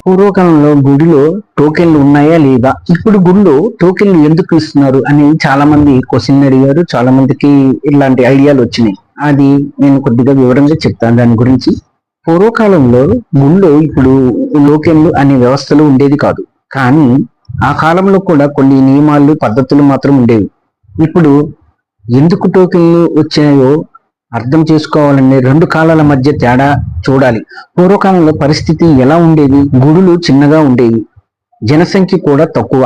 పూర్వకాలంలో గుడిలో టోకెన్లు ఉన్నాయా లేదా, ఇప్పుడు గుడిలో టోకెన్లు ఎందుకు ఇస్తున్నారు అని చాలా మంది క్వశ్చన్ అడిగారు. చాలా మందికి ఇలాంటి ఐడియాలు వచ్చినాయి. అది నేను కొద్దిగా వివరంగా చెప్తాను దాని గురించి. పూర్వకాలంలో గుడిలో ఇప్పుడు టోకెన్లు అనే వ్యవస్థలు ఉండేది కాదు. కానీ ఆ కాలంలో కూడా కొన్ని నియమాలు పద్ధతులు మాత్రం ఉండేవి. ఇప్పుడు ఎందుకు టోకెన్లు వచ్చాయో అర్థం చేసుకోవాలంటే రెండు కాలాల మధ్య తేడా చూడాలి. పూర్వకాలంలో పరిస్థితి ఎలా ఉండేది? గుడులు చిన్నగా ఉండేవి, జనసంఖ్య కూడా తక్కువ.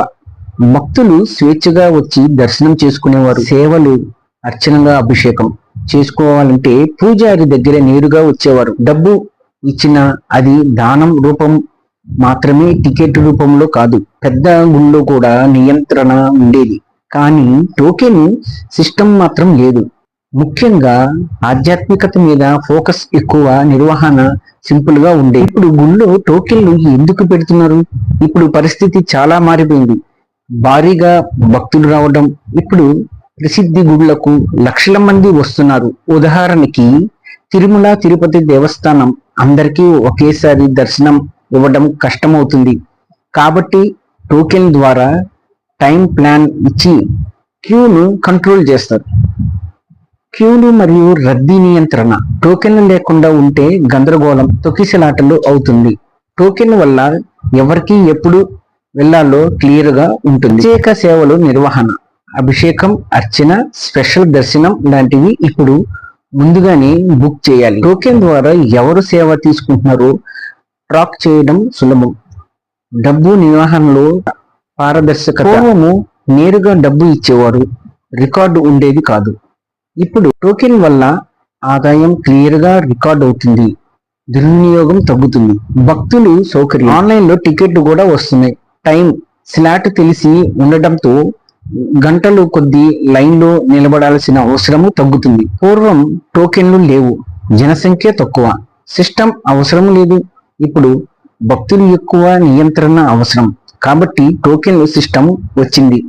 భక్తులు స్వేచ్ఛగా వచ్చి దర్శనం చేసుకునేవారు. సేవలు, అర్చనగా అభిషేకం చేసుకోవాలంటే పూజారి దగ్గర నేరుగా వచ్చేవారు. డబ్బు ఇచ్చిన అది దానం రూపం మాత్రమే, టికెట్ రూపంలో కాదు. పెద్ద గుళ్ళో కూడా నియంత్రణ ఉండేది, కానీ టోకెన్ సిస్టమ్ మాత్రం లేదు. ముఖ్యంగా ఆధ్యాత్మికత మీద ఫోకస్ ఎక్కువ, నిర్వహణ సింపుల్ గా ఉండే. ఇప్పుడు గుళ్ళో టోకెన్లు ఎందుకు పెడుతున్నారు? ఇప్పుడు పరిస్థితి చాలా మారిపోయింది. భారీగా భక్తులు రావడం. ఇప్పుడు ప్రసిద్ధి గుళ్ళకు లక్షల మంది వస్తున్నారు. ఉదాహరణకి తిరుమల తిరుపతి దేవస్థానం అందరికీ ఒకేసారి దర్శనం ఇవ్వడం కష్టమవుతుంది. కాబట్టి టోకెన్ ద్వారా టైం ప్లాన్ ఇచ్చి క్యూను కంట్రోల్ చేస్తారు. క్యూలు మరియు రద్దీ నియంత్రణ. టోకెన్లు లేకుండా ఉంటే గందరగోళం, తొక్కిసలాటలు అవుతుంది. టోకెన్ వల్ల ఎవరికి ఎప్పుడు వెళ్లాలో క్లియర్ గా ఉంటుంది. ప్రత్యేక సేవలు నిర్వహణ, అభిషేకం, అర్చన, స్పెషల్ దర్శనం లాంటివి ఇప్పుడు ముందుగానే బుక్ చేయాలి. టోకెన్ ద్వారా ఎవరు సేవ తీసుకుంటున్నారో ట్రాక్ చేయడం సులభం. డబ్బు నిర్వహణలో పారదర్శకత. పూర్వము నేరుగా డబ్బు ఇచ్చేవారు, రికార్డు ఉండేది కాదు. ఇప్పుడు టోకెన్ వల్ల ఆదాయం క్లియర్ గా రికార్డ్ అవుతుంది, దుర్వినియోగం తగ్గుతుంది. భక్తులు సౌకర్యం, ఆన్లైన్ లో టికెట్లు కూడా వస్తున్నాయి. టైం స్లాట్ తెలిసి ఉండటంతో గంటలు కొద్ది లైన్ లో నిలబడాల్సిన అవసరము తగ్గుతుంది. పూర్వం టోకెన్లు లేవు, జనసంఖ్య తక్కువ, సిస్టమ్ అవసరం లేదు. ఇప్పుడు భక్తులు ఎక్కువ, నియంత్రణ అవసరం. కాబట్టి టోకెన్లు సిస్టమ్ వచ్చింది.